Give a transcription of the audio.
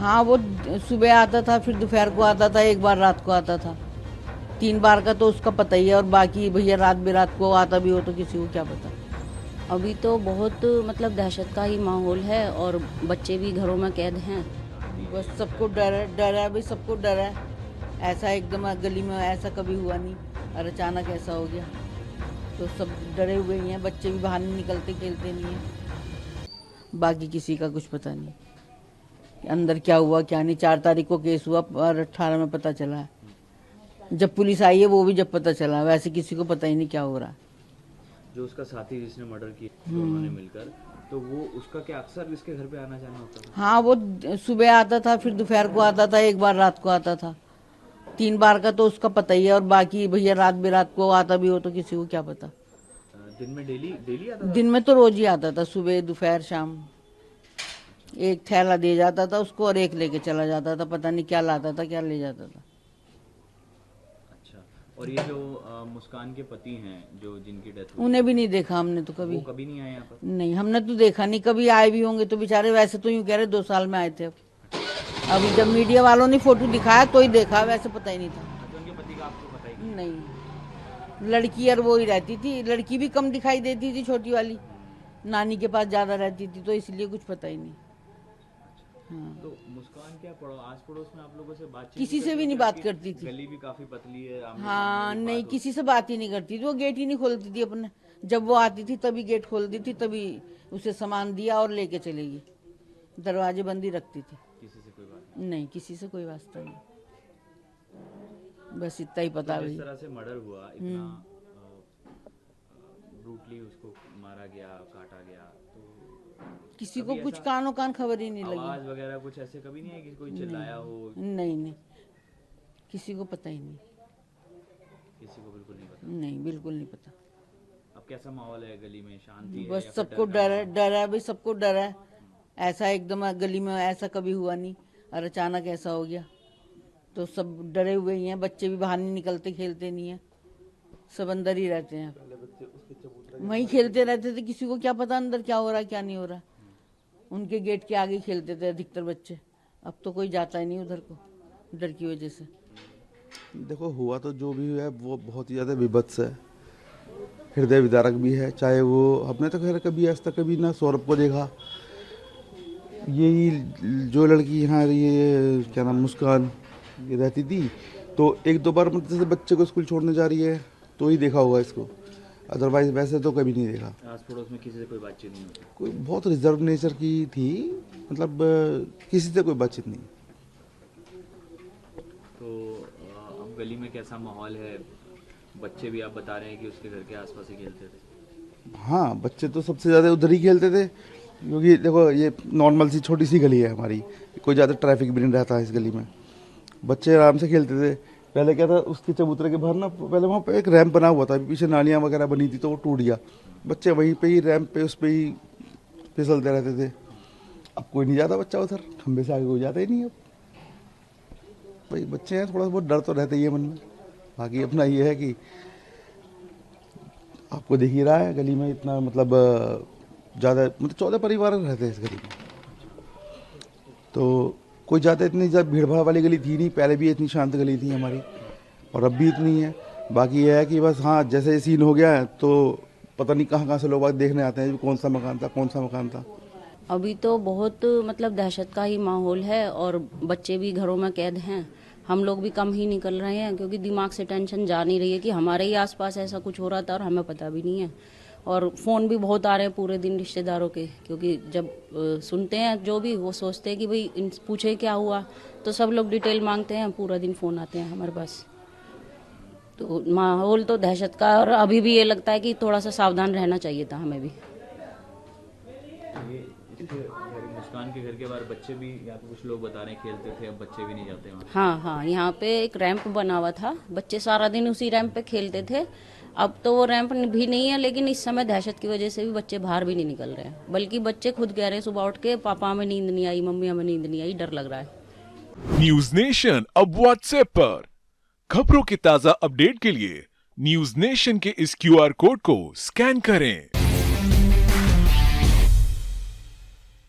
हाँ, वो सुबह आता था, फिर दोपहर को आता था, एक बार रात को आता था। 3 बार का तो उसका पता ही है, और बाकी भैया रात बेरात को आता भी हो तो किसी को क्या पता। अभी तो बहुत मतलब दहशत का ही माहौल है और बच्चे भी घरों में कैद हैं। बस सबको डर है भाई, सबको डर है। ऐसा एकदम गली में ऐसा कभी हुआ नहीं, और अचानक ऐसा हो गया तो सब डरे हुए ही हैं। बच्चे भी बाहर नहीं निकलते, खेलते नहीं हैं। बाकी किसी का कुछ पता नहीं कि अंदर क्या हुआ क्या नहीं। 4 तारीख को केस हुआ और 18 में पता चला है। जब पुलिस आई है वो भी जब पता चला, वैसे किसी को पता ही नहीं क्या हो रहा है। जो उसका साथी जिसने मर्डर किया दोनों ने मिलकर, तो वो उसका क्या अक्सर इसके घर पे आना जाना होता था? हाँ, वो सुबह आता था, फिर दोपहर को आता था, एक बार रात को आता था। 3 बार का तो उसका पता ही है, और बाकी भैया रात बेरात को आता भी हो तो किसी को क्या पता। दिन में डेली डेली आता था? दिन में तो रोज ही आता था, सुबह दोपहर शाम। एक थैला दे जाता था उसको और एक लेके चला जाता था, पता नहीं क्या लाता था क्या ले जाता था। अच्छा, और ये जो मुस्कान के पति हैं जो जिनकी डेथ हुई, उन्हें भी नहीं देखा हमने तो कभी। वो कभी नहीं आए यहाँ पर? नहीं, हमने तो देखा नहीं। कभी आए भी होंगे तो बेचारे, वैसे तो यूं कह रहे 2 साल में आए थे। अब अभी जब मीडिया वालों ने फोटो दिखाया तो ही देखा, वैसे पता ही नहीं था। अच्छा, उनके पति का आपको पता ही नहीं, लड़की और वो ही रहती थी। लड़की भी कम दिखाई देती थी, छोटी वाली नानी के पास ज्यादा रहती थी, तो इसलिए कुछ पता ही नहीं। हाँ, तो मुस्कान क्या आस पड़ोस में आप लोगों से बातचीत किसी से करती भी नहीं थी? बात आपकी करती थी। गली भी काफी पतली है, आमने हाँ, सामने भी नहीं, बात किसी से बात ही नहीं करती थी। वो गेट ही नहीं खोलती थी अपने। जब वो आती थी तभी गेट खोलती थी, तभी उसे सामान दिया और लेके चलेगी। दरवाजे बंद ही रखती थी। किसी से कोई बात नहीं, किसी से कोई वास्ता नहीं। बस इतना ही पता नहीं। है। जिस तरह से मर्डर हुआ, इतना ब्रूटली उसको मारा गया, काटा गया, तो किसी को कभी कुछ ऐसा कानो कान खबर ही नहीं लगी। आवाज वगैरह कुछ ऐसे कभी नहीं है कि कोई चिल्लाया हो? नहीं नहीं, किसी को पता ही नहीं। किसी को बिल्कुल नहीं पता? नहीं, बिल्कुल नहीं पता। अब कैसा माहौल है गली में? शांति है या बस फिर सबको डर है भाई, सबको डर है। ऐसा एकदम गली में ऐसा कभी हुआ नहीं, और अचानक ऐसा हो गया तो सब डरे हुए ही हैं। बच्चे भी बाहर नहीं निकलते, खेलते नहीं हैं, सब अंदर ही रहते हैं। वहीं खेलते रहते थे, किसी को क्या पता अंदर क्या हो रहा है क्या नहीं हो रहा। उनके गेट के आगे खेलते थे अधिकतर बच्चे। अब तो कोई जाता ही नहीं उधर को, डर की वजह से। देखो, हुआ तो जो भी है वो बहुत ही ज़्यादा विभत्स है, हृदय विदारक भी है। चाहे वो हमने तो खैर कभी आज तक कभी ना सौरभ को देखा। यही जो लड़की यहाँ ये क्या नाम मुस्कान ये रहती थी, तो 1-2 बार मतलब जैसे बच्चे को स्कूल छोड़ने जा रही है तो ही देखा होगा इसको, अदरवाइज वैसे तो कभी नहीं देखा। आस पड़ोस में किसी से कोई बातचीत नहीं होती? कोई बहुत रिजर्व नेचर की थी, मतलब किसी से कोई बातचीत नहीं। तो अब गली में कैसा माहौल है? बच्चे भी आप बता रहे हैं कि उसके घर के आसपास ही खेलते थे? हाँ, बच्चे तो सबसे ज़्यादा उधर ही खेलते थे, क्योंकि देखो ये नॉर्मल सी छोटी सी गली है हमारी, कोई ज़्यादा ट्रैफिक भी नहीं रहता है इस गली में। बच्चे आराम से खेलते थे। पहले क्या था, उसके चबूतरे के बाहर ना पहले वहाँ पे एक रैंप बना हुआ था, पीछे नालियाँ वगैरह बनी थी तो वो टूट गया। बच्चे वहीं पे ही रैंप पे उस पे ही फिसलते रहते थे। अब कोई नहीं जाता बच्चा उधर, खंबे से आगे कोई जाता ही नहीं। अब भाई बच्चे हैं, थोड़ा बहुत डर तो रहता ही है मन में। बाकी अपना ये है कि आपको देख ही रहा है गली में इतना मतलब ज़्यादा मतलब 14 परिवार रहते हैं इस गली में, तो कोई ज़्यादा इतनी ज़्यादा भीड़ भाड़ वाली गली थी नहीं। पहले भी इतनी शांत गली थी हमारी और अब भी इतनी है। बाकी यह है कि बस हाँ, जैसे ये सीन हो गया है तो पता नहीं कहाँ कहाँ से लोग देखने आते हैं कौन सा मकान था कौन सा मकान था। अभी तो बहुत मतलब दहशत का ही माहौल है और बच्चे भी घरों में कैद हैं। हम लोग भी कम ही निकल रहे हैं क्योंकि दिमाग से टेंशन जा नहीं रही है कि हमारे ही आसपास ऐसा कुछ हो रहा था और हमें पता भी नहीं है। और फ़ोन भी बहुत आ रहे हैं पूरे दिन रिश्तेदारों के, क्योंकि जब सुनते हैं जो भी वो सोचते हैं कि भाई पूछे क्या हुआ, तो सब लोग डिटेल मांगते हैं। पूरा दिन फ़ोन आते हैं हमारे पास। तो माहौल तो दहशत का, और अभी भी ये लगता है कि थोड़ा सा सावधान रहना चाहिए था हमें भी। ये मुस्कान के घर के बाहर बच्चे भी, या तो कुछ लोग बता रहे हैं खेलते थे, अब बच्चे भी नहीं जाते वहाँ? हाँ हाँ, यहाँ पे एक रैंप बना हुआ था, बच्चे सारा दिन उसी रैंप पे खेलते थे। अब तो वो रैंप भी नहीं है, लेकिन इस समय दहशत की वजह से भी बच्चे बाहर भी नहीं निकल रहे हैं। बल्कि बच्चे खुद कह रहे हैं सुबह उठ के, पापा हमें नींद नहीं आई, मम्मी हमें नींद नहीं आई, डर लग रहा है। न्यूज नेशन अब व्हाट्सएप पर खबरों के ताजा अपडेट के लिए न्यूज नेशन के इस QR कोड को स्कैन करें।